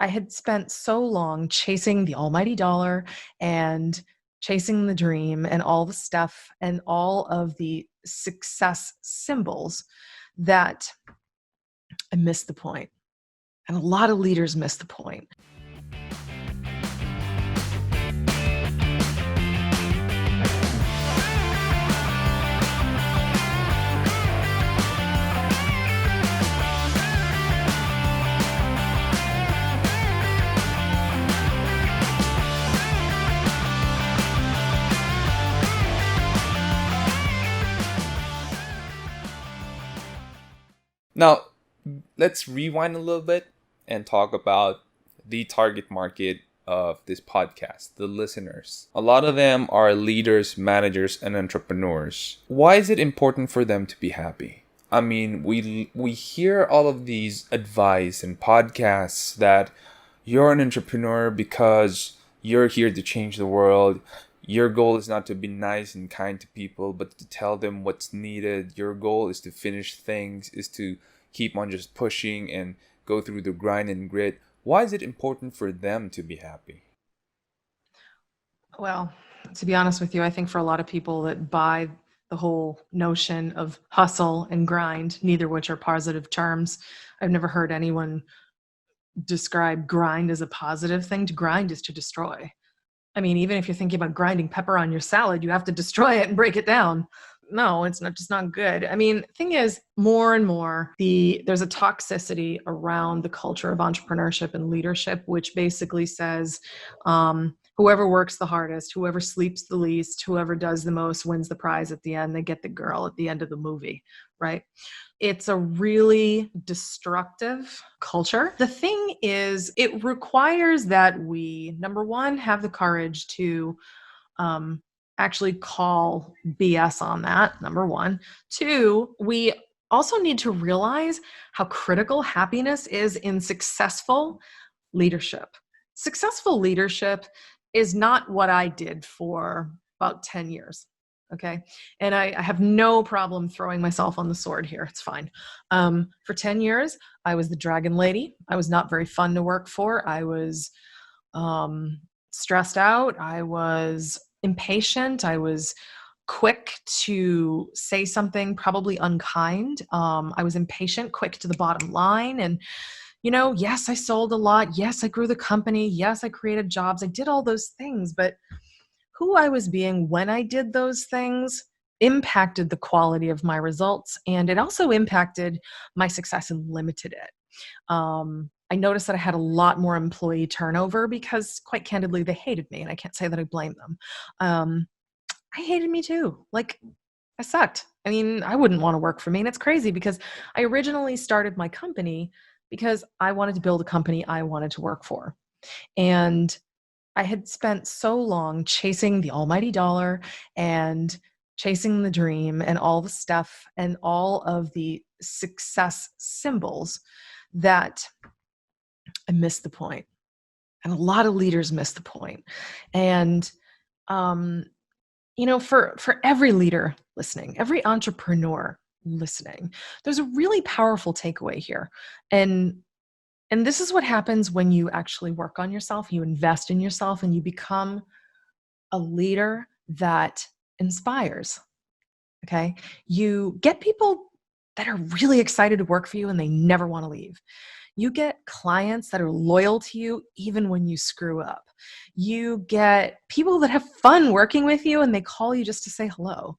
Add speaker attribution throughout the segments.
Speaker 1: I had spent so long chasing the almighty dollar and chasing the dream and all the stuff and all of the success symbols that I missed the point. And a lot of leaders miss the point.
Speaker 2: Now, let's rewind a little bit and talk about the target market of this podcast, the listeners. A lot of them are leaders, managers, and entrepreneurs. Why is it important for them to be happy? I mean, we hear all of these advice and podcasts that you're an entrepreneur because you're here to change the world. Your goal is not to be nice and kind to people, but to tell them what's needed. Your goal is to finish things, is to keep on just pushing and go through the grind and grit. Why is it important for them to be happy?
Speaker 1: Well, to be honest with you, I think for a lot of people that buy the whole notion of hustle and grind, neither which are positive terms, I've never heard anyone describe grind as a positive thing. To grind is to destroy. I mean, even if you're thinking about grinding pepper on your salad, you have to destroy it and break it down. No, it's not just not good. I mean, thing is, more and more, there's a toxicity around the culture of entrepreneurship and leadership, which basically says, whoever works the hardest, whoever sleeps the least, whoever does the most wins the prize at the end. They get the girl at the end of the movie, right? It's a really destructive culture. The thing is, it requires that we, number one, have the courage to actually call BS on that, number one. Two, we also need to realize how critical happiness is in successful leadership. Successful leadership is not what I did for about 10 years. Okay. And I have no problem throwing myself on the sword here. It's fine. For 10 years, I was the dragon lady. I was not very fun to work for. I was stressed out. I was impatient. I was quick to say something probably unkind. I was impatient, quick to the bottom line. And, yes, I sold a lot. Yes, I grew the company. Yes, I created jobs. I did all those things. But who I was being when I did those things impacted the quality of my results, and it also impacted my success and limited it. I noticed that I had a lot more employee turnover because, quite candidly, they hated me, and I can't say that I blame them. I hated me too. Like, I sucked. I mean, I wouldn't want to work for me, and it's crazy because I originally started my company because I wanted to build a company I wanted to work for. And I had spent so long chasing the almighty dollar and chasing the dream and all the stuff and all of the success symbols that I missed the point. And a lot of leaders miss the point. And, for every leader listening, every entrepreneur listening, there's a really powerful takeaway here. And this is what happens when you actually work on yourself, you invest in yourself, and you become a leader that inspires. Okay. You get people that are really excited to work for you and they never want to leave. You get clients that are loyal to you even when you screw up. You get people that have fun working with you and they call you just to say hello.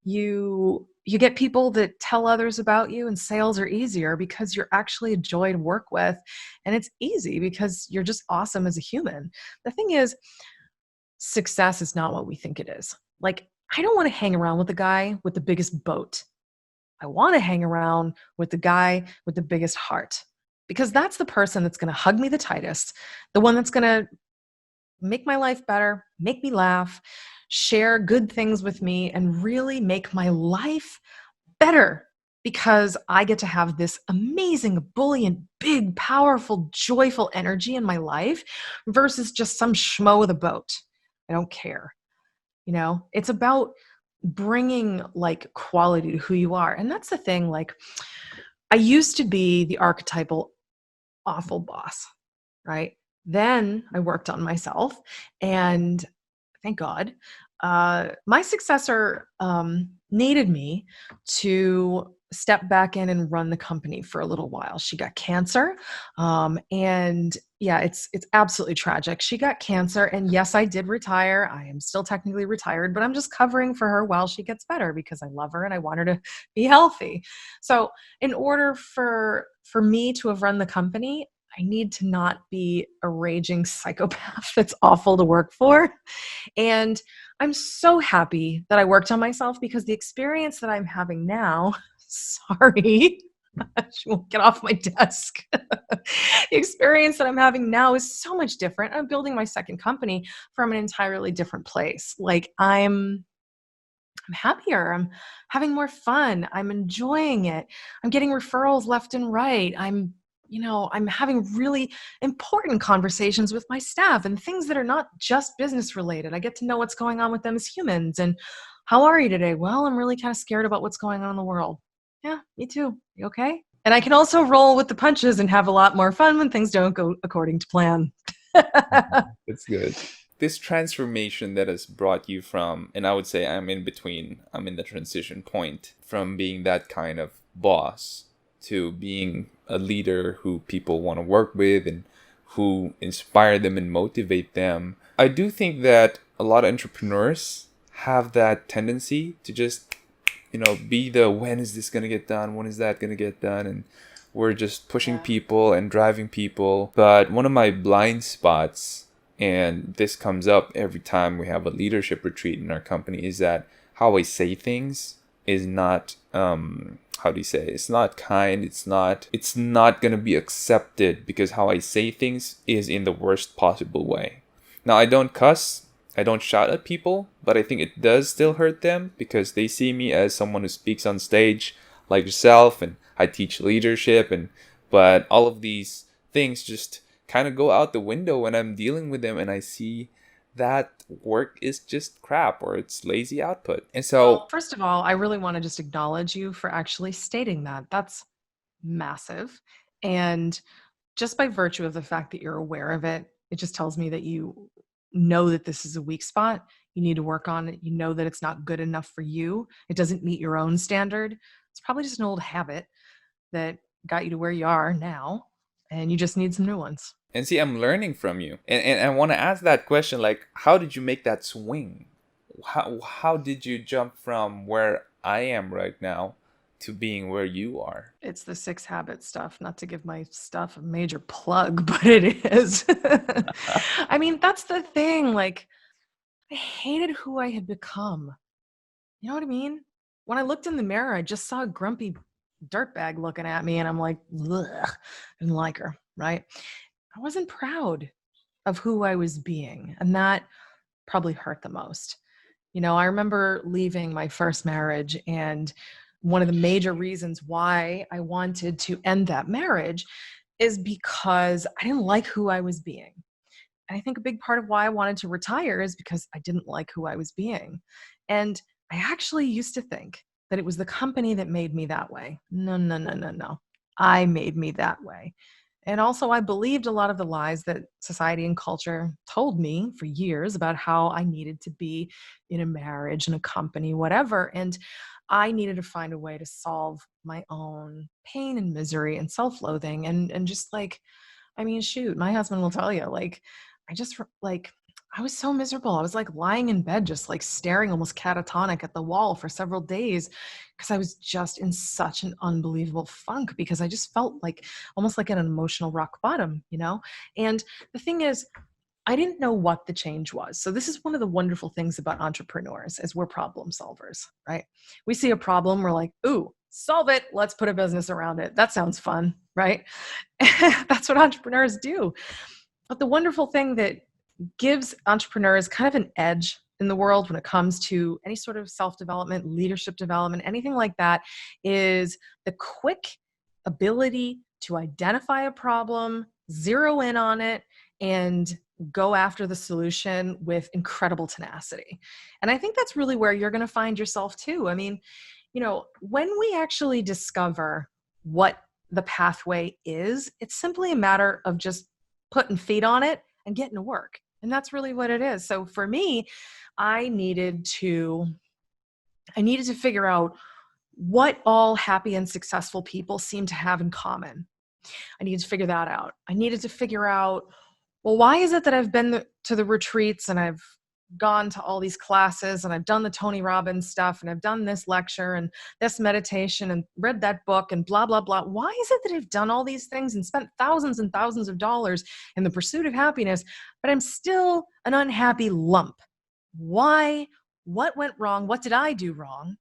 Speaker 1: You get people that tell others about you, and sales are easier because you're actually a joy to work with, and it's easy because you're just awesome as a human. The thing is, success is not what we think it is. Like, I don't want to hang around with the guy with the biggest boat. I want to hang around with the guy with the biggest heart, because that's the person that's going to hug me the tightest, the one that's going to make my life better, make me laugh, share good things with me, and really make my life better, because I get to have this amazing, ebullient, big, powerful, joyful energy in my life versus just some schmo with a boat. I don't care. It's about bringing like quality to who you are. And that's the thing. Like, I used to be the archetypal awful boss. right? Then I worked on myself, and thank God, my successor needed me to step back in and run the company for a little while. She got cancer, and yeah, it's absolutely tragic. She got cancer, and yes, I did retire. I am still technically retired, but I'm just covering for her while she gets better because I love her and I want her to be healthy. So, in order for me to have run the company, I need to not be a raging psychopath that's awful to work for. And I'm so happy that I worked on myself because the experience that I'm having now, sorry, she won't get off my desk. The experience that I'm having now is so much different. I'm building my second company from an entirely different place. Like I'm happier. I'm having more fun. I'm enjoying it. I'm getting referrals left and right. I'm having really important conversations with my staff and things that are not just business related. I get to know what's going on with them as humans. And how are you today? Well, I'm really kind of scared about what's going on in the world. Yeah, me too. You okay? And I can also roll with the punches and have a lot more fun when things don't go according to plan.
Speaker 2: That's good. This transformation that has brought you from, and I would say I'm in between, I'm in the transition point from being that kind of boss to being a leader who people want to work with and who inspire them and motivate them. I do think that a lot of entrepreneurs have that tendency to just, be the when is this going to get done? When is that going to get done? And we're just pushing people and driving people. But one of my blind spots, and this comes up every time we have a leadership retreat in our company, is that how I say things is not how do you say it? It's not kind. It's not going to be accepted because how I say things is in the worst possible way. Now, I don't cuss, I don't shout at people, but I think it does still hurt them because they see me as someone who speaks on stage like yourself, and I teach leadership, but all of these things just kind of go out the window when I'm dealing with them and I see that work is just crap or it's lazy output. And so,
Speaker 1: Well, first of all, I really want to just acknowledge you for actually stating that. That's massive. And just by virtue of the fact that you're aware of it, it just tells me that you know that this is a weak spot. You need to work on it. You know that it's not good enough for you. It doesn't meet your own standard. It's probably just an old habit that got you to where you are now, and you just need some new ones.
Speaker 2: and see, I'm learning from you. And I want to ask that question, like, how did you make that swing? How did you jump from where I am right now to being where you are?
Speaker 1: It's the 6 habit stuff, not to give my stuff a major plug, but it is. I mean, that's the thing. Like, I hated who I had become. You know what I mean? When I looked in the mirror, I just saw a grumpy dirtbag looking at me, and I'm like, ugh, I didn't like her, right? I wasn't proud of who I was being, and that probably hurt the most. I remember leaving my first marriage, and one of the major reasons why I wanted to end that marriage is because I didn't like who I was being. And I think a big part of why I wanted to retire is because I didn't like who I was being. And I actually used to think that it was the company that made me that way. No, no, no, no, no. I made me that way. And also, I believed a lot of the lies that society and culture told me for years about how I needed to be in a marriage, in a company, whatever. And I needed to find a way to solve my own pain and misery and self-loathing and just like, I mean, shoot, my husband will tell you, like, I just like I was so miserable. I was like lying in bed, just like staring almost catatonic at the wall for several days because I was just in such an unbelievable funk because I just felt like almost like at an emotional rock bottom. And the thing is, I didn't know what the change was. So this is one of the wonderful things about entrepreneurs is we're problem solvers, right? We see a problem, we're like, ooh, solve it. Let's put a business around it. That sounds fun, right? That's what entrepreneurs do. But the wonderful thing that gives entrepreneurs kind of an edge in the world when it comes to any sort of self-development, leadership development, anything like that, is the quick ability to identify a problem, zero in on it, and go after the solution with incredible tenacity. And I think that's really where you're going to find yourself too. I mean, when we actually discover what the pathway is, it's simply a matter of just putting feet on it and getting to work. And that's really what it is. So for me, I needed to figure out what all happy and successful people seem to have in common. I needed to figure that out. I needed to figure out, well, why is it that I've been to the retreats and I've gone to all these classes and I've done the Tony Robbins stuff and I've done this lecture and this meditation and read that book and blah, blah, blah. Why is it that I've done all these things and spent thousands and thousands of dollars in the pursuit of happiness, but I'm still an unhappy lump? Why? What went wrong? What did I do wrong?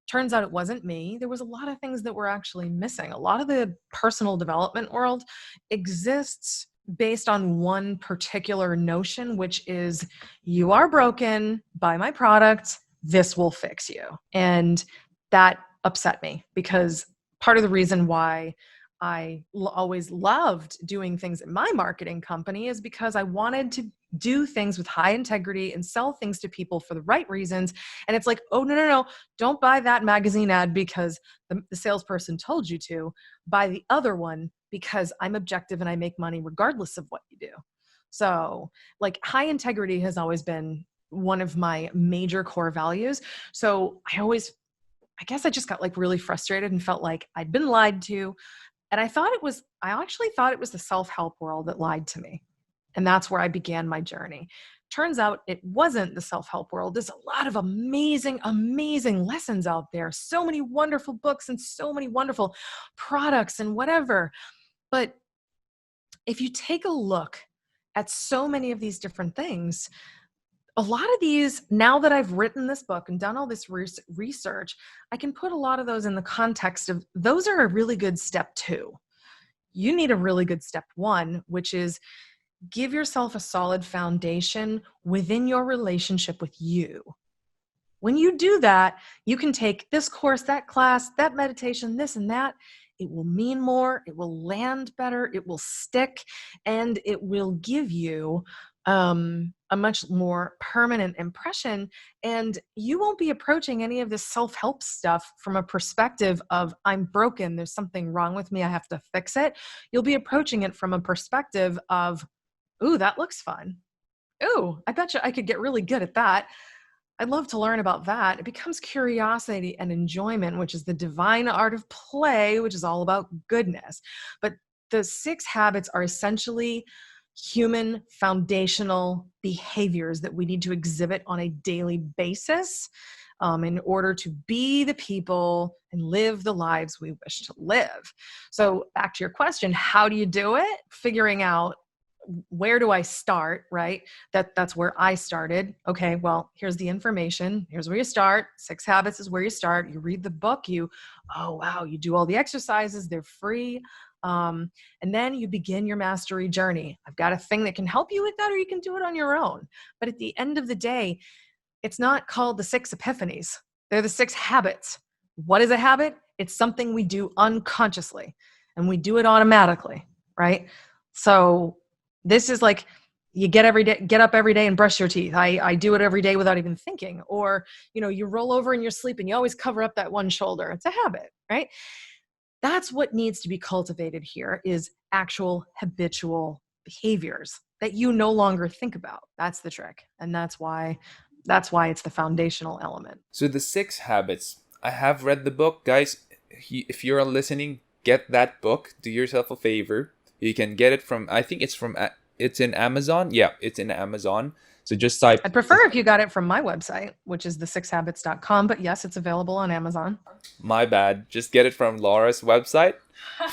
Speaker 1: Turns out it wasn't me. There was a lot of things that were actually missing. A lot of the personal development world exists based on one particular notion, which is you are broken, buy my product, this will fix you. And that upset me because part of the reason why I always loved doing things in my marketing company is because I wanted to do things with high integrity and sell things to people for the right reasons. And it's like, oh, no, don't buy that magazine ad because the salesperson told you to. Buy the other one because I'm objective and I make money regardless of what you do. So like high integrity has always been one of my major core values. So I guess I just got like really frustrated and felt like I'd been lied to. And I actually thought it was the self-help world that lied to me. And that's where I began my journey. Turns out it wasn't the self-help world. There's a lot of amazing, amazing lessons out there. So many wonderful books and so many wonderful products and whatever. But if you take a look at so many of these different things, a lot of these, now that I've written this book and done all this research, I can put a lot of those in the context of those are a really good step 2. You need a really good step 1, which is give yourself a solid foundation within your relationship with you. When you do that, you can take this course, that class, that meditation, this and that. It will mean more, it will land better, it will stick, and it will give you a much more permanent impression. And you won't be approaching any of this self-help stuff from a perspective of I'm broken, there's something wrong with me, I have to fix it. You'll be approaching it from a perspective of, ooh, that looks fun. Ooh, I bet you I could get really good at that. I'd love to learn about that. It becomes curiosity and enjoyment, which is the divine art of play, which is all about goodness. But the 6 habits are essentially human foundational behaviors that we need to exhibit on a daily basis in order to be the people and live the lives we wish to live. So back to your question, how do you do it? Figuring out where do I start, right? That's where I started. Okay, well, here's the information. Here's where you start. 6 habits is where you start. You read the book. You do all the exercises. They're free. And then you begin your mastery journey. I've got a thing that can help you with that, or you can do it on your own. But at the end of the day, it's not called the 6 epiphanies. They're the 6 habits. What is a habit? It's something we do unconsciously and we do it automatically, right? So this is like you get up every day and brush your teeth. I do it every day without even thinking. Or, you roll over in your sleep and you always cover up that one shoulder. It's a habit, right? That's what needs to be cultivated here is actual habitual behaviors that you no longer think about. That's the trick. And that's why it's the foundational element.
Speaker 2: So the 6 habits, I have read the book. Guys, if you're listening, get that book. Do yourself a favor. You can get it from, I think it's in Amazon. Yeah, it's in Amazon. So just type.
Speaker 1: I'd prefer if you got it from my website, which is the6habits.com. But yes, it's available on Amazon.
Speaker 2: My bad. Just get it from Laura's website.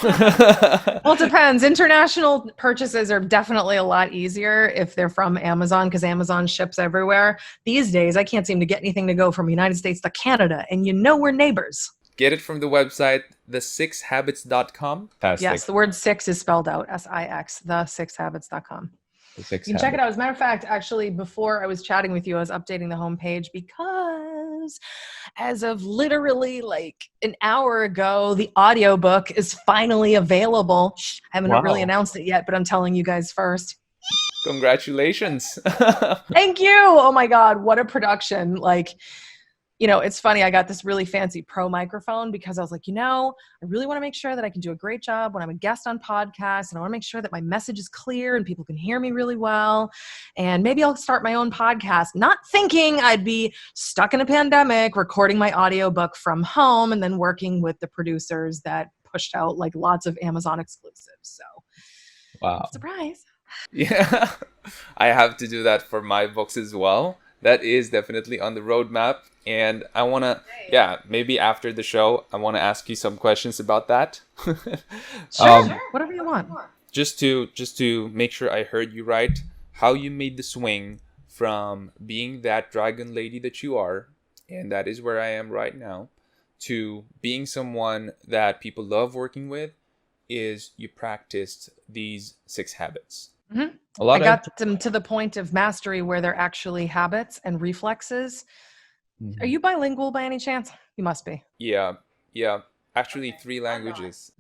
Speaker 1: Well, it depends. International purchases are definitely a lot easier if they're from Amazon because Amazon ships everywhere. These days, I can't seem to get anything to go from the United States to Canada. And we're neighbors.
Speaker 2: Get it from the website, the6habits.com.
Speaker 1: Yes, the word 6 is spelled out, S-I-X, the6habits.com. You can check it out. As a matter of fact, actually, before I was chatting with you, I was updating the homepage because as of literally like an hour ago, the audiobook is finally available. I haven't really announced it yet, but I'm telling you guys first.
Speaker 2: Congratulations.
Speaker 1: Thank you. Oh my God, what a production. Like, It's funny. I got this really fancy pro microphone because I was like, I really want to make sure that I can do a great job when I'm a guest on podcasts. And I want to make sure that my message is clear and people can hear me really well. And maybe I'll start my own podcast, not thinking I'd be stuck in a pandemic, recording my audiobook from home and then working with the producers that pushed out like lots of Amazon exclusives. So,
Speaker 2: Wow.
Speaker 1: surprise.
Speaker 2: Yeah, I have to do that for my books as well. That is definitely on the roadmap. And I want to, maybe after the show, I want to ask you some questions about that.
Speaker 1: Sure. Whatever you want.
Speaker 2: Just to make sure I heard you right, how you made the swing from being that dragon lady that you are, and that is where I am right now, to being someone that people love working with, is you practiced these 6 habits.
Speaker 1: Mm-hmm. I got them to the point of mastery where they're actually habits and reflexes. Mm-hmm. Are you bilingual by any chance? You must be.
Speaker 2: Yeah. Actually, 3 languages.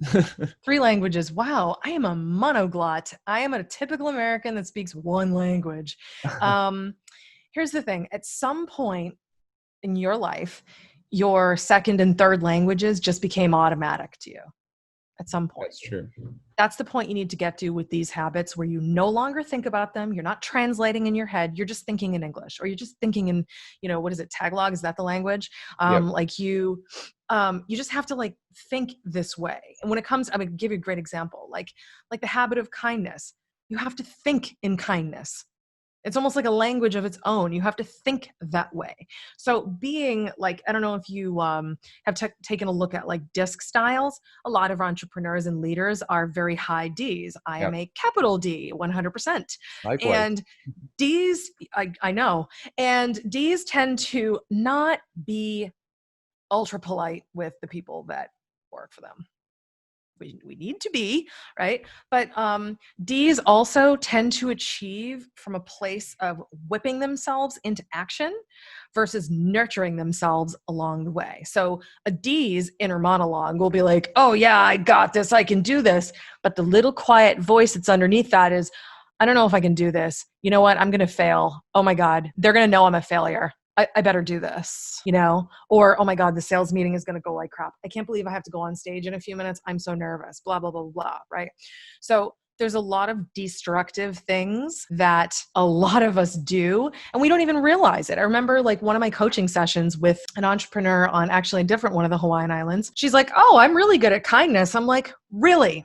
Speaker 1: 3 languages. Wow. I am a monoglot. I am a typical American that speaks 1 language. Here's the thing. At some point in your life, your second and third languages just became automatic to you. At some point.
Speaker 2: That's true.
Speaker 1: That's the point you need to get to with these habits, where you no longer think about them. You're not translating in your head. You're just thinking in English, or you're just thinking in, what is it? Tagalog? Is that the language?
Speaker 2: Yep.
Speaker 1: Like you just have to like think this way. And when it comes, I'm going to give you a great example, like the habit of kindness. You have to think in kindness. It's almost like a language of its own. You have to think that way. So being like, I don't know if you have taken a look at like disc styles. A lot of entrepreneurs and leaders are very high Ds. I am a capital D, 100%.
Speaker 2: Likewise.
Speaker 1: And Ds, I know. And Ds tend to not be ultra polite with the people that work for them. We need to be, right? But Ds also tend to achieve from a place of whipping themselves into action versus nurturing themselves along the way. So a D's inner monologue will be like, oh yeah, I got this, I can do this. But the little quiet voice that's underneath that is, I don't know if I can do this. You know what? I'm going to fail. Oh my God, they're going to know I'm a failure. I better do this, or, oh my God, the sales meeting is going to go like crap. I can't believe I have to go on stage in a few minutes. I'm so nervous, blah, blah, blah, blah, right? So there's a lot of destructive things that a lot of us do, and we don't even realize it. I remember like one of my coaching sessions with an entrepreneur on actually a different one of the Hawaiian Islands. She's like, oh, I'm really good at kindness. I'm like, really?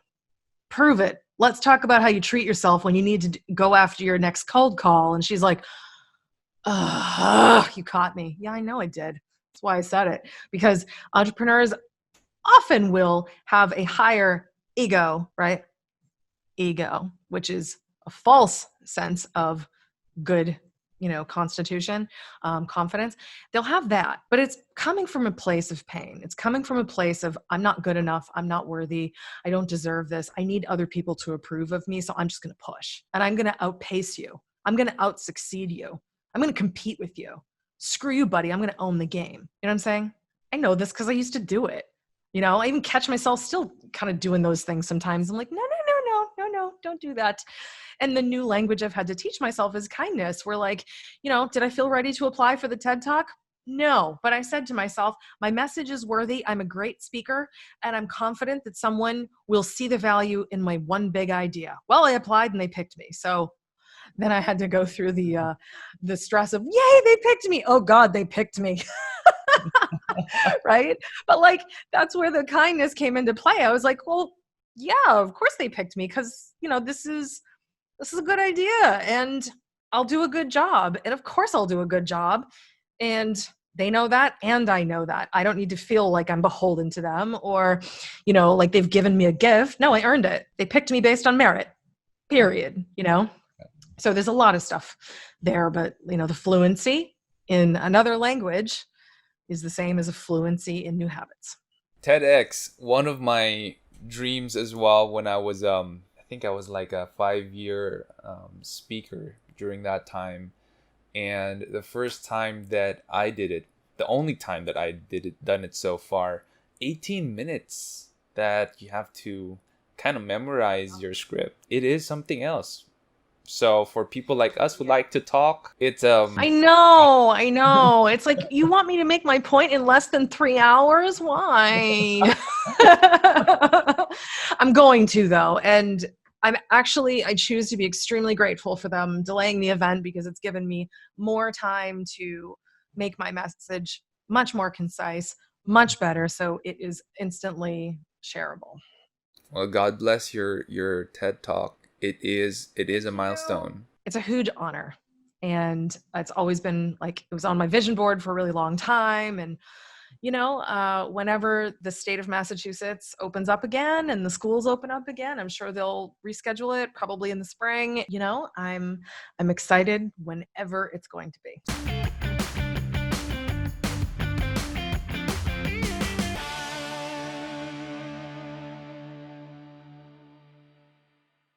Speaker 1: Prove it. Let's talk about how you treat yourself when you need to go after your next cold call. And she's like, you caught me. Yeah, I know I did. That's why I said it. Because entrepreneurs often will have a higher ego, right? Ego, which is a false sense of good, constitution, confidence. They'll have that, but it's coming from a place of pain. It's coming from a place of, I'm not good enough. I'm not worthy. I don't deserve this. I need other people to approve of me. So I'm just going to push, and I'm going to outpace you. I'm going to out-succeed you. I'm going to compete with you. Screw you, buddy. I'm going to own the game. You know what I'm saying? I know this because I used to do it. I even catch myself still kind of doing those things sometimes. I'm like, no, don't do that. And the new language I've had to teach myself is kindness. We're like, did I feel ready to apply for the TED Talk? No, but I said to myself, my message is worthy. I'm a great speaker, and I'm confident that someone will see the value in my one big idea. Well, I applied and they picked me. So then I had to go through the stress of, yay, they picked me. Oh God, they picked me. Right? But like, that's where the kindness came into play. I was like, well, yeah, of course they picked me. Cause this is a good idea, and I'll do a good job. And of course I'll do a good job. And they know that. And I know that. I don't need to feel like I'm beholden to them, or, like they've given me a gift. No, I earned it. They picked me based on merit, period. So there's a lot of stuff there, but the fluency in another language is the same as a fluency in new habits.
Speaker 2: TEDx, one of my dreams as well, when I was, I think I was like a 5-year speaker during that time. And the first time that I did it, the only time that I done it so far, 18 minutes that you have to kind of memorize your script. It is something else. So for people like us who like to talk, it's
Speaker 1: I know. It's like, you want me to make my point in less than 3 hours? Why? I'm going to, though. And I choose to be extremely grateful for them delaying the event, because it's given me more time to make my message much more concise, much better. So it is instantly shareable.
Speaker 2: well, God bless your TED Talk. It is a milestone.
Speaker 1: It's a huge honor. And it's always been like, it was on my vision board for a really long time. And, whenever the state of Massachusetts opens up again and the schools open up again, I'm sure they'll reschedule it probably in the spring. I'm excited whenever it's going to be.